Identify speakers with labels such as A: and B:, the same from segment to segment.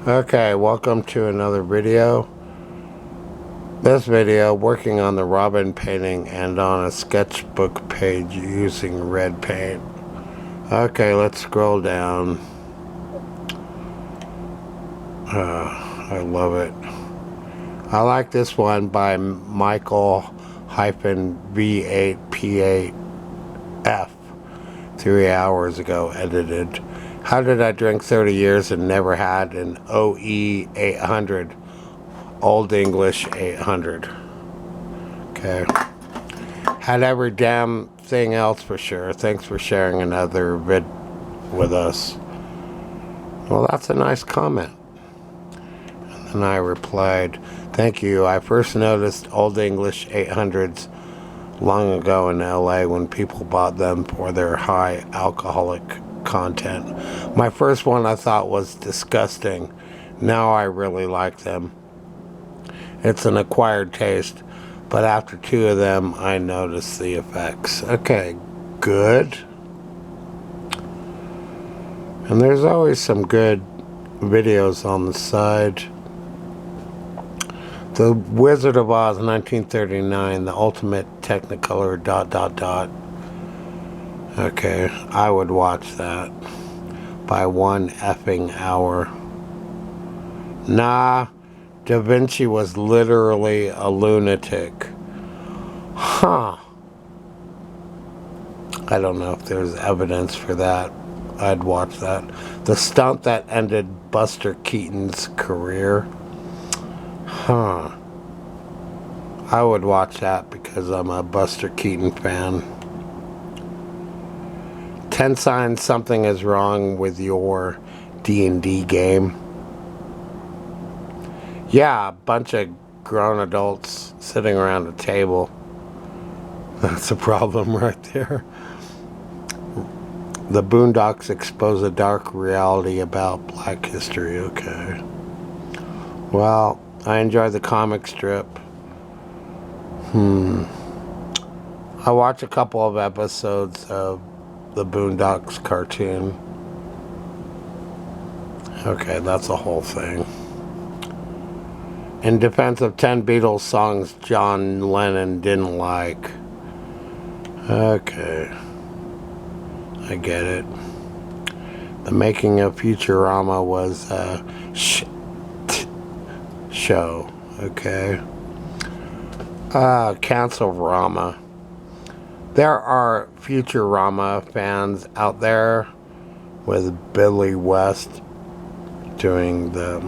A: Okay, welcome to another video. This video, working on the Robin painting and on a sketchbook page using red paint. Okay, let's scroll down. I love it. I like this one by Michael-V8P8F 3 hours ago, edited. How did I drink 30 years and never had an OE 800? Old English 800. Okay. Had every damn thing else for sure. Thanks for sharing another vid with us. Well, that's a nice comment. And then I replied, thank you. I first noticed Old English 800s long ago in LA when people bought them for their high alcoholic content. My first one I thought was disgusting. Now I really like them. It's an acquired taste, but after 2 of them, I noticed the effects. Okay, good. And there's always some good videos on the side. The Wizard of Oz, 1939, the ultimate Technicolor ... Okay, I would watch that by 1 effing hour. Nah, Da Vinci was literally a lunatic. Huh. I don't know if there's evidence for that. I'd watch that. The stunt that ended Buster Keaton's career. Huh. I would watch that because I'm a Buster Keaton fan. 10 signs something is wrong with your D&D game. Yeah, a bunch of grown adults sitting around a table. That's a problem right there. The Boondocks expose a dark reality about Black history. Okay. Well, I enjoyed the comic strip. I watched a couple of episodes of the Boondocks cartoon. Okay, that's a whole thing. In defense of 10 Beatles songs John Lennon didn't like. Okay. I get it. The making of Futurama was a show. Okay. Cancel-rama. There are Futurama fans out there with Billy West doing the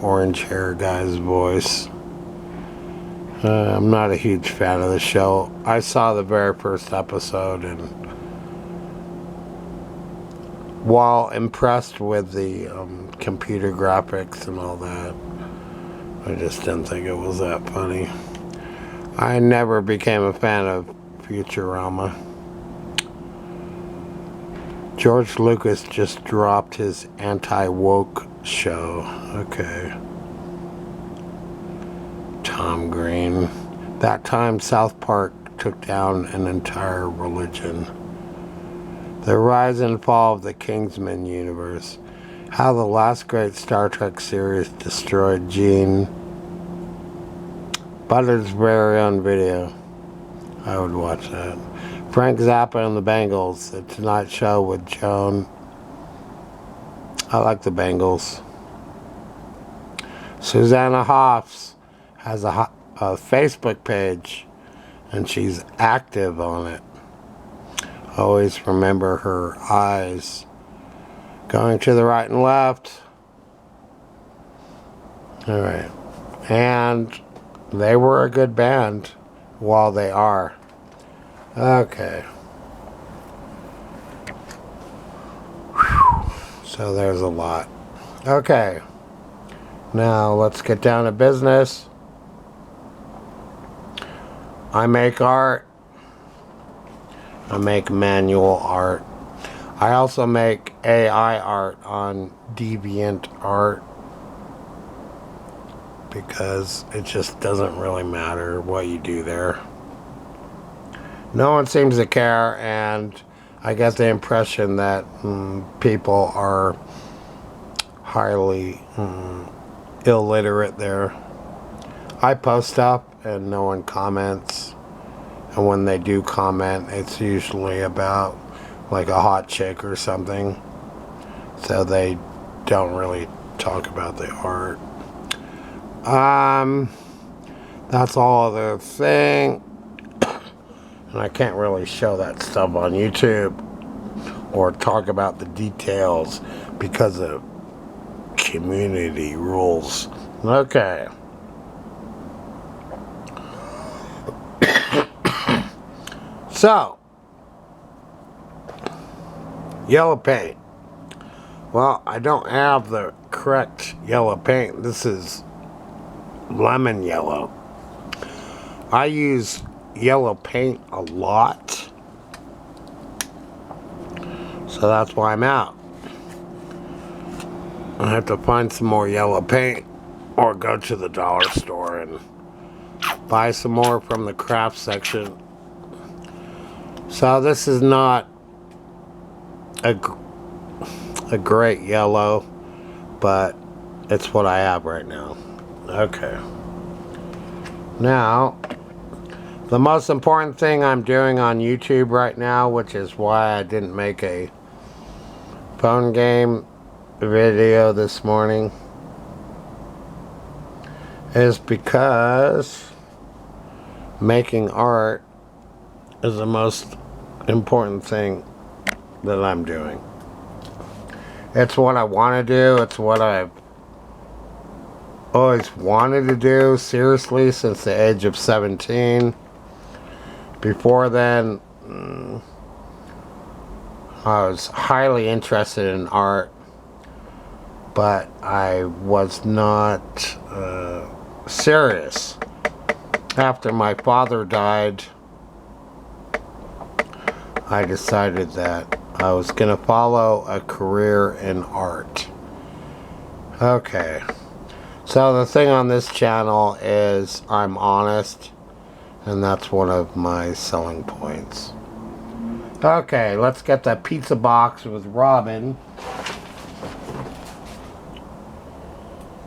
A: orange hair guy's voice. I'm not a huge fan of the show. I saw the very first episode, and while impressed with the computer graphics and all that, I just didn't think it was that funny. I never became a fan of Futurama. George Lucas just dropped his anti-woke show. Okay. Tom Green. That time South Park took down an entire religion. The rise and fall of the Kingsman universe. How the last great Star Trek series destroyed Gene. Butter's very own video. I would watch that. Frank Zappa and the Bangles. The Tonight Show with Joan. I like the Bangles. Susanna Hoffs has a Facebook page, and she's active on it. Always remember her eyes going to the right and left. All right. And they were a good band while they are. Okay. Whew. So there's a lot. Okay. Now let's get down to business. I make art. I make manual art. I also make AI art on DeviantArt because it just doesn't really matter what you do there. No one seems to care, and I get the impression that people are highly illiterate there. I post up and no one comments. And when they do comment, it's usually about like a hot chick or something. So they don't really talk about the art. That's all the thing. And I can't really show that stuff on YouTube or talk about the details because of community rules. Okay. So, yellow paint. Well, I don't have the correct yellow paint. This is lemon yellow. I use yellow paint a lot, so that's why I'm out. I have to find some more yellow paint or go to the dollar store and buy some more from the craft section. So this is not a great yellow, but it's what I have right now. Okay. Now, the most important thing I'm doing on YouTube right now, which is why I didn't make a phone game video this morning, is because making art is the most important thing that I'm doing. It's what I want to do. It's what I've always wanted to do, seriously, since the age of 17. Before then, I was highly interested in art, but I was not serious. After my father died, I decided that I was going to follow a career in art. Okay. So the thing on this channel is I'm honest, and that's one of my selling points. Okay, let's get the pizza box with Robin.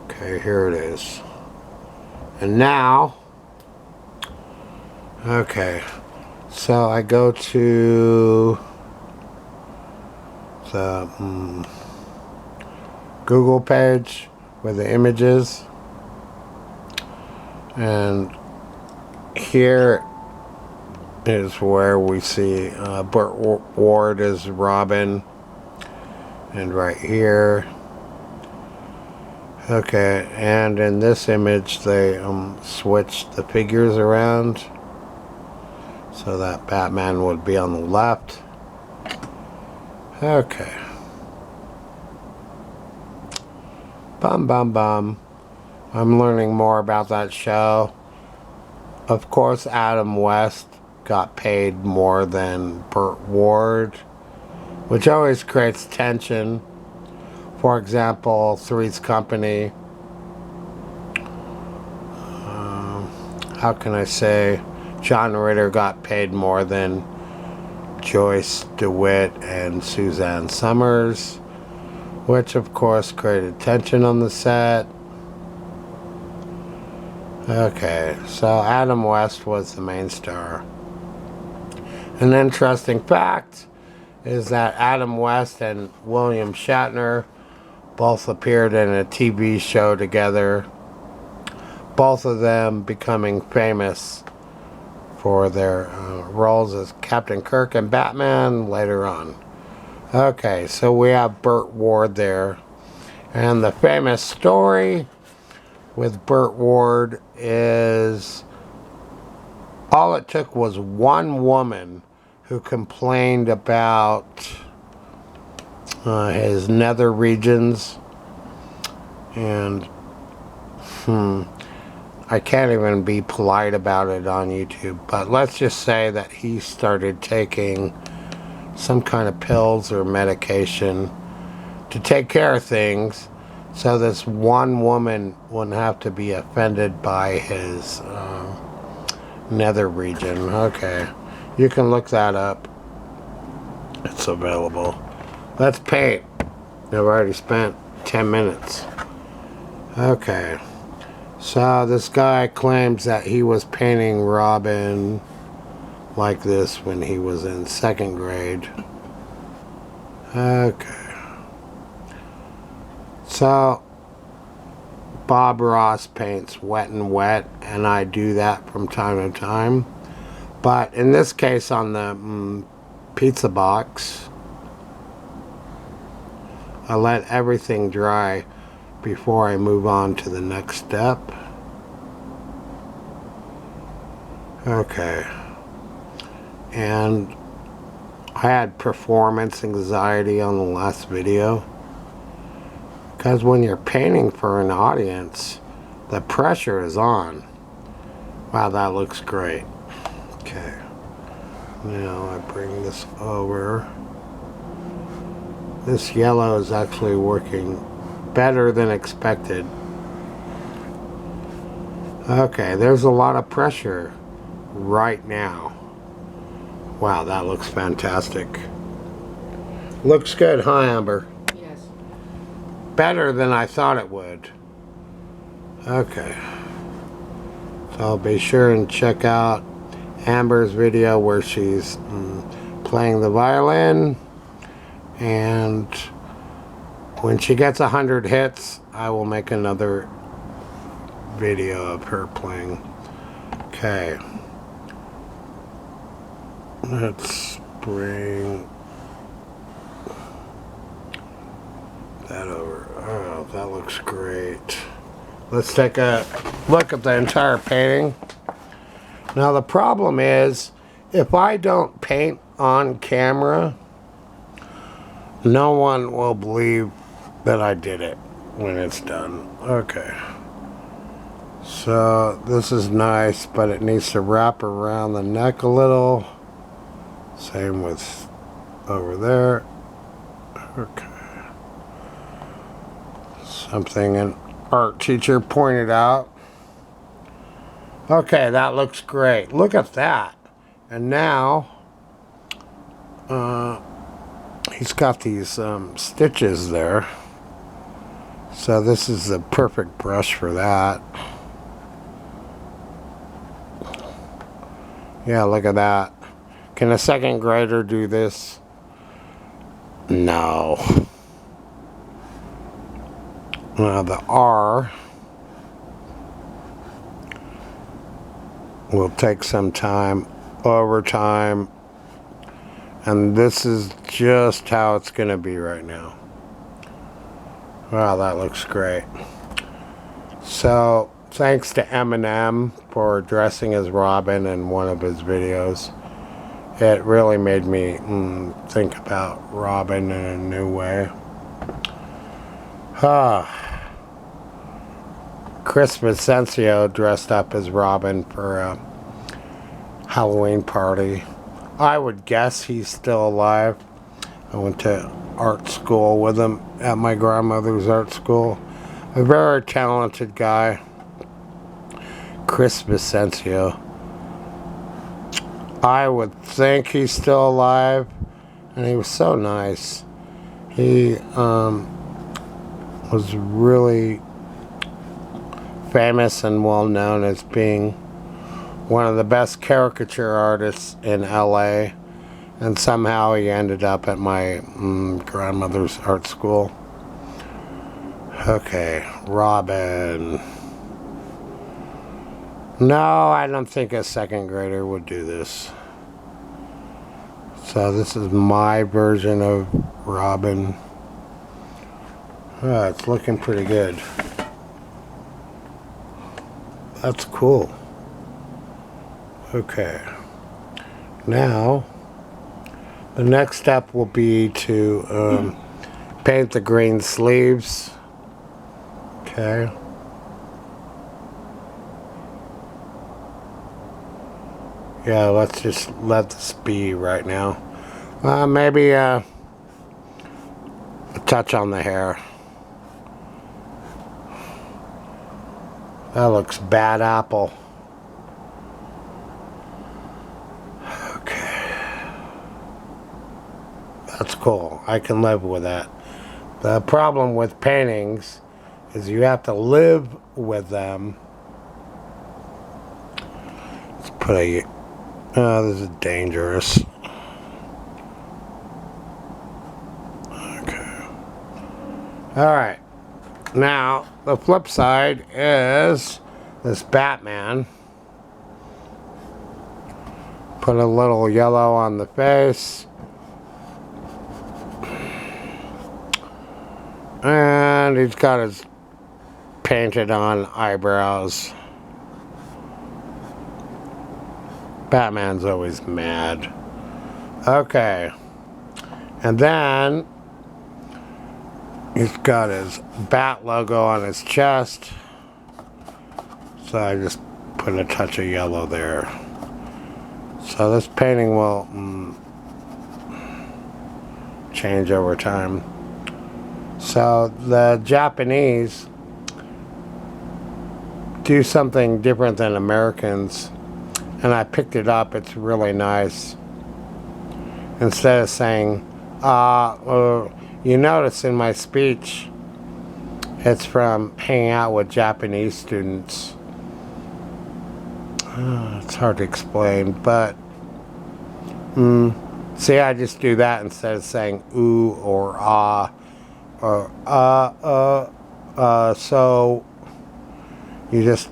A: Okay, here it is. And now, okay, so I go to the Google page with the images, and here is where we see Burt Ward as Robin, and right here. Okay, and in this image they switched the figures around so that Batman would be on the left. Okay. Bum bum bum. I'm learning more about that show. Of course, Adam West got paid more than Burt Ward, which always creates tension. For example, Three's Company. How can I say? John Ritter got paid more than Joyce DeWitt and Suzanne Summers, which of course created tension on the set. Okay, so Adam West was the main star. An interesting fact is that Adam West and William Shatner both appeared in a TV show together, both of them becoming famous for their roles as Captain Kirk and Batman later on. Okay, so we have Burt Ward there. And the famous story with Burt Ward is all it took was one woman who complained about his nether regions, and I can't even be polite about it on YouTube, but let's just say that he started taking some kind of pills or medication to take care of things, so this one woman wouldn't have to be offended by his nether region. Okay, you can look that up. It's available. Let's paint. I've already spent 10 minutes. Okay. So this guy claims that he was painting Robin like this when he was in 2nd grade. Okay. So Bob Ross paints wet and wet, and I do that from time to time. But in this case on the pizza box, I let everything dry before I move on to the next step. Okay. And I had performance anxiety on the last video, because when you're painting for an audience, the pressure is on. Wow, that looks great. Okay. Now I bring this over. This yellow is actually working better than expected. Okay, there's a lot of pressure right now. Wow, that looks fantastic. Looks good, huh, Amber?
B: Yes.
A: Better than I thought it would. Okay. So I'll be sure and check out Amber's video where she's playing the violin. And when she gets 100 hits, I will make another video of her playing. Okay. Let's bring that over. Oh, that looks great. Let's take a look at the entire painting. Now the problem is, if I don't paint on camera, no one will believe that I did it when it's done. Okay. So this is nice, but it needs to wrap around the neck a little. Same with over there. Okay. Something an art teacher pointed out. Okay, that looks great. Look at that. And now, he's got these stitches there. So this is the perfect brush for that. Yeah, look at that. Can a 2nd grader do this? No. Now the R will take some time, over time, and this is just how it's going to be right now. Wow, that looks great. So thanks to Eminem for dressing as Robin in one of his videos. It really made me think about Robin in a new way. Chris Vicencio dressed up as Robin for a Halloween party. I would guess he's still alive. I went to art school with him at my grandmother's art school. A very talented guy, Chris Vicencio. I would think he's still alive, and he was so nice. He was really famous and well known as being one of the best caricature artists in LA, and somehow he ended up at my grandmother's art school. Okay, Robin. No, I don't think a 2nd grader would do this. So this is my version of Robin. Oh, it's looking pretty good. That's cool. Okay. Now, the next step will be to paint the green sleeves. Okay. Yeah, let's just let this be right now. Maybe a touch on the hair. That looks bad apple. Okay. That's cool. I can live with that. The problem with paintings is you have to live with them. Let's put a... Oh, this is dangerous. Okay. Alright. Now, the flip side is this Batman. Put a little yellow on the face. And he's got his painted on eyebrows. Batman's always mad. Okay. And then he's got his bat logo on his chest. So I just put a touch of yellow there. So this painting will change over time. So the Japanese do something different than Americans, and I picked it up. It's really nice. Instead of saying, you notice in my speech, it's from hanging out with Japanese students. It's hard to explain, but see, I just do that instead of saying ooh or ah or so you just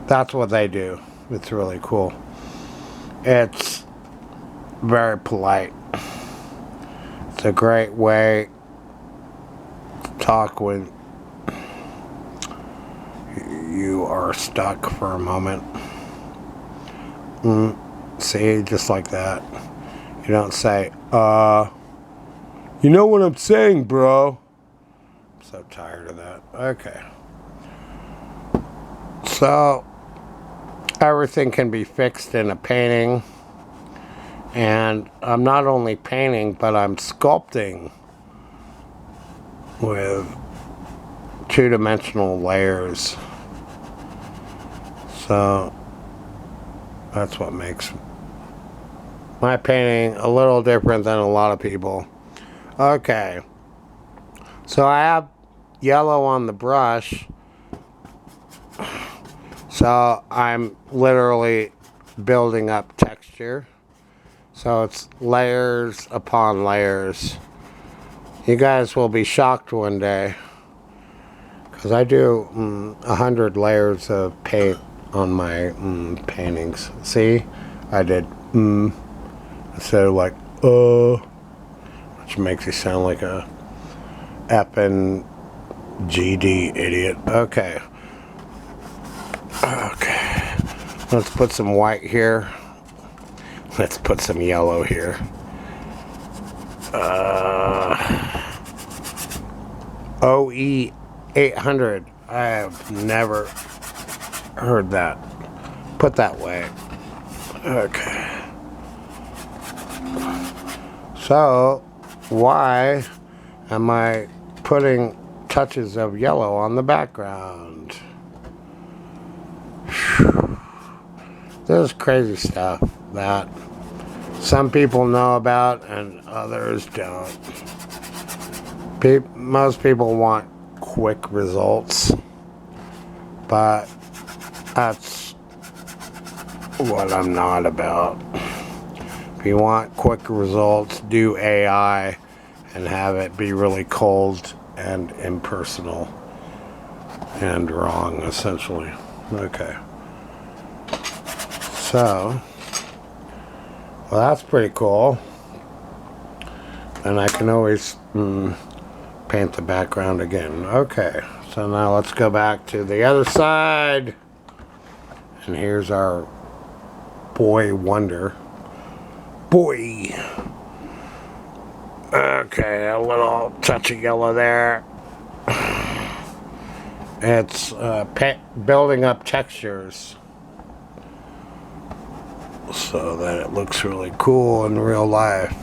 A: that's what they do. It's really cool. It's very polite. It's a great way to talk when you are stuck for a moment. See, just like that. You don't say, you know what I'm saying, bro. I'm so tired of that. Okay. So, everything can be fixed in a painting. And I'm not only painting, but I'm sculpting with two-dimensional layers. So that's what makes my painting a little different than a lot of people. Okay. So I have yellow on the brush. So I'm literally building up texture. So it's layers upon layers. You guys will be shocked one day, because I do 100 layers of paint on my paintings. See? I did instead of like which makes you sound like a effing GD idiot. Okay. Okay. Let's put some white here. Let's put some yellow here. OE 800. I have never heard that put that way. Okay. So, why am I putting touches of yellow on the background? This is crazy stuff that some people know about and others don't. Most people want quick results, but that's what I'm not about. If you want quick results, do AI and have it be really cold and impersonal and wrong, essentially. Okay. So, well, that's pretty cool. And I can always paint the background again. Okay, so now let's go back to the other side. And here's our boy wonder. Boy. Okay, a little touch of yellow there. It's building up textures so that it looks really cool in real life.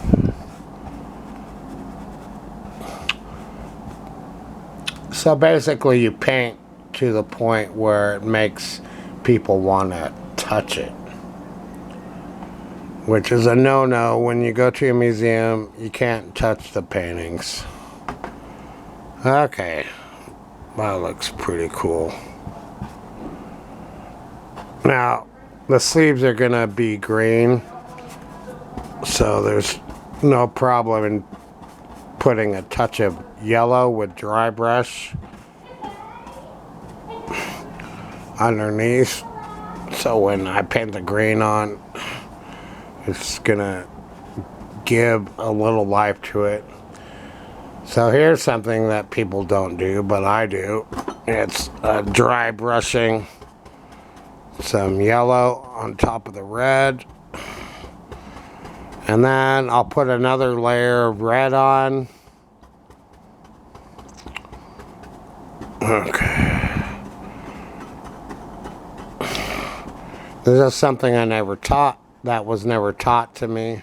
A: So basically you paint to the point where it makes people want to touch it. which is a no-no. When you go to a museum, you can't touch the paintings. Okay, that looks pretty cool. Now, the sleeves are gonna be green, so there's no problem in putting a touch of yellow with dry brush underneath. So when I paint the green on, it's gonna give a little life to it. So here's something that people don't do, but I do. It's dry brushing some yellow on top of the red. And then I'll put another layer of red on. Okay. This is something I never taught. That was never taught to me.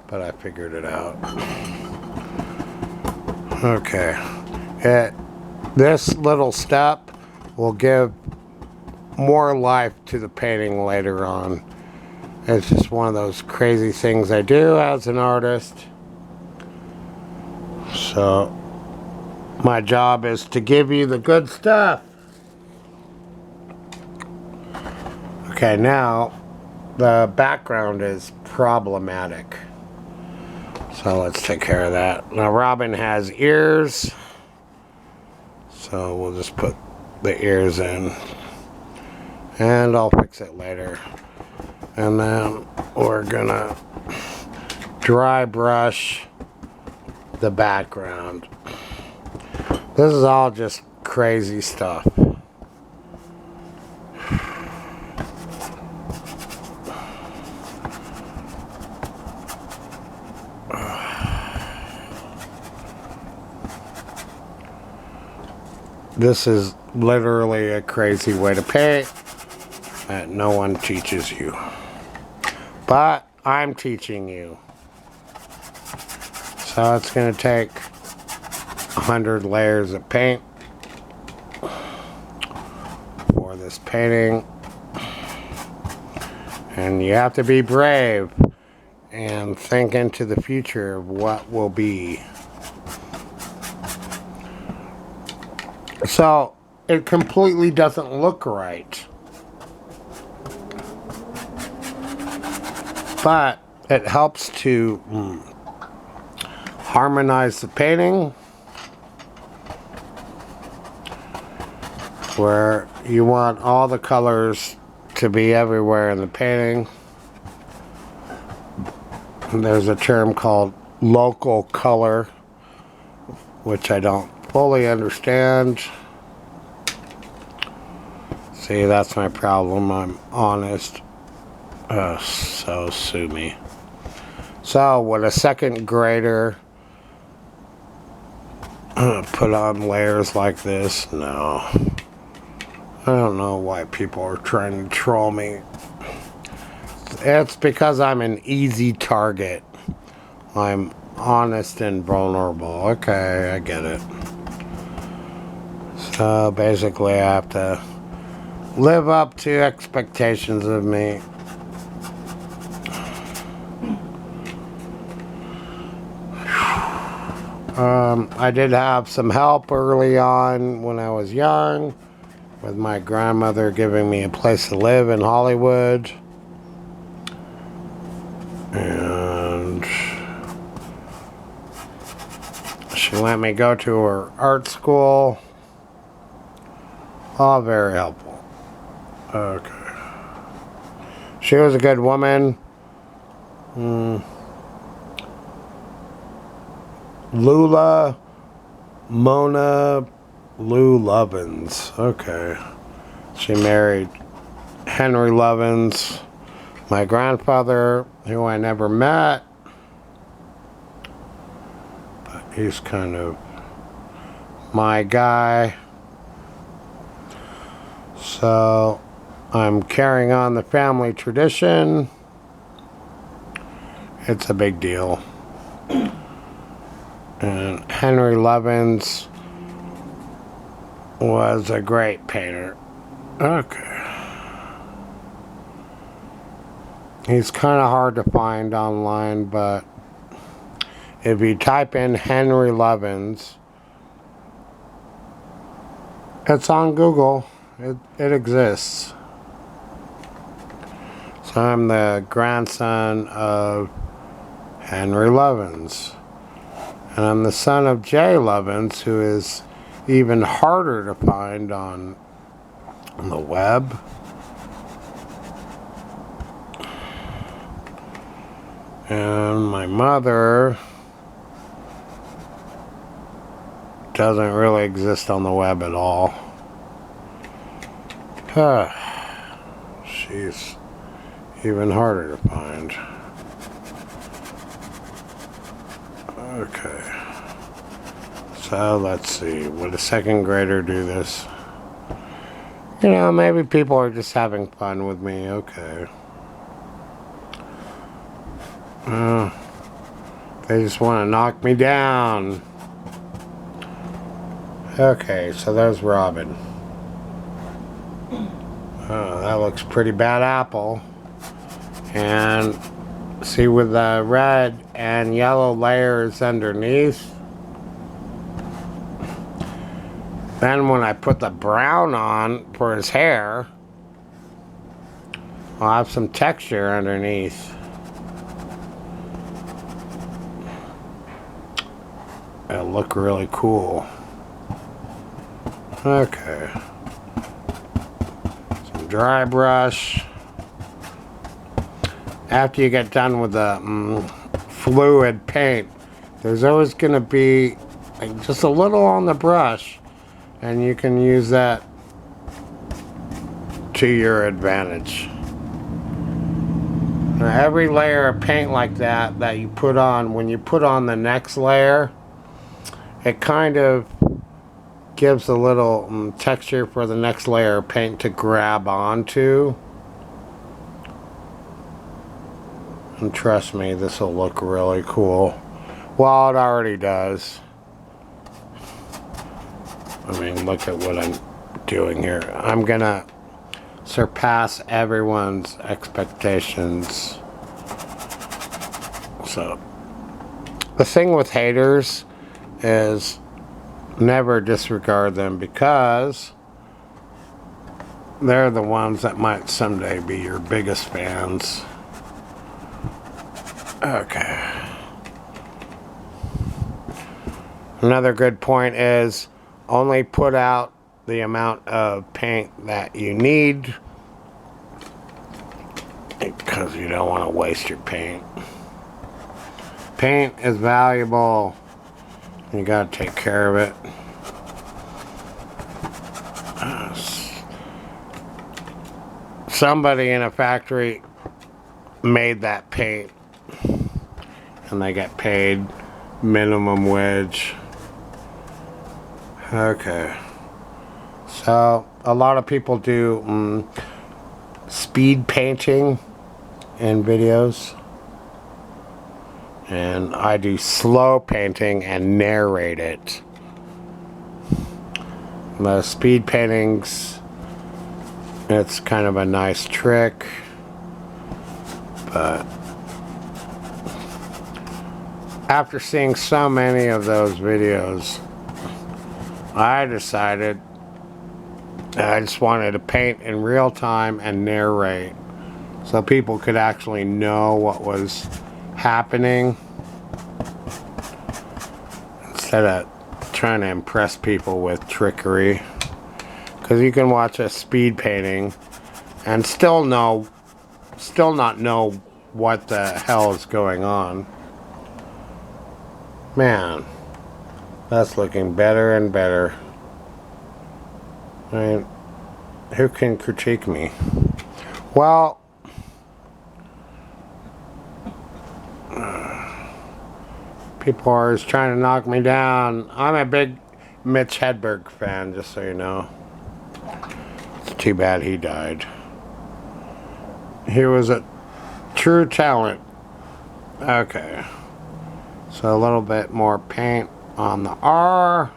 A: But I figured it out. Okay. This little step will give more life to the painting later on. It's just one of those crazy things I do as an artist. So my job is to give you the good stuff. Okay, now the background is problematic. So let's take care of that. Now Robin has ears. So we'll just put the ears in. And I'll fix it later. And then we're gonna dry brush the background. This is all just crazy stuff. This is literally a crazy way to paint that no one teaches you. But I'm teaching you. So it's going to take 100 layers of paint for this painting. And you have to be brave and think into the future of what will be. So it completely doesn't look right. But it helps to harmonize the painting, where you want all the colors to be everywhere in the painting. And there's a term called local color, which I don't fully understand. See, that's my problem. I'm honest. So sue me. So would a second grader put on layers like this? No. I don't know why people are trying to troll me. It's because I'm an easy target. I'm honest and vulnerable. Okay, I get it. So basically I have to live up to expectations of me. I did have some help early on when I was young, with my grandmother giving me a place to live in Hollywood. And she let me go to her art school. All very helpful. Okay. She was a good woman. Mona Lou Lovins. Okay. She married Henry Lovins, my grandfather, who I never met. But he's kind of my guy. So I'm carrying on the family tradition. It's a big deal. And Henry Lovins was a great painter. Okay. He's kind of hard to find online, but if you type in Henry Lovins, it's on Google. It exists. So I'm the grandson of Henry Lovins. And I'm the son of Jay Lovins, who is even harder to find on the web. And my mother doesn't really exist on the web at all. She's even harder to find. Okay. So let's see. Would a second grader do this? You know, maybe people are just having fun with me. Okay. They just want to knock me down. Okay, so there's Robin. Oh, that looks pretty bad apple. And see, with the red and yellow layers underneath, then when I put the brown on for his hair, I'll have some texture underneath. It'll look really cool. Okay. Some dry brush. After you get done with the fluid paint, there's always going to be like just a little on the brush, and you can use that to your advantage. Now, every layer of paint like that you put on, when you put on the next layer, it kind of gives a little texture for the next layer of paint to grab onto. And trust me, this will look really cool. Well, it already does. I mean, look at what I'm doing here. I'm gonna surpass everyone's expectations. So, the thing with haters is never disregard them, because they're the ones that might someday be your biggest fans. Okay. Another good point is only put out the amount of paint that you need, because you don't want to waste your paint. Paint is valuable. You gotta take care of it. Somebody in a factory made that paint, and they get paid minimum wage. Okay. So a lot of people do speed painting in videos. And I do slow painting and narrate it. The speed paintings, it's kind of a nice trick, but after seeing so many of those videos, I decided that I just wanted to paint in real time and narrate, so people could actually know what was happening, instead of trying to impress people with trickery. Because you can watch a speed painting and still not know what the hell is going on. Man, that's looking better and better. I mean, who can critique me? Well, people are always trying to knock me down. I'm a big Mitch Hedberg fan, just so you know. It's too bad he died. He was a true talent. Okay. So a little bit more paint on the R.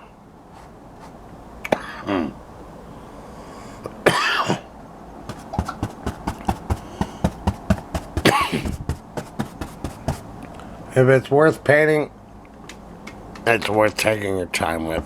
A: If it's worth painting, it's worth taking your time with.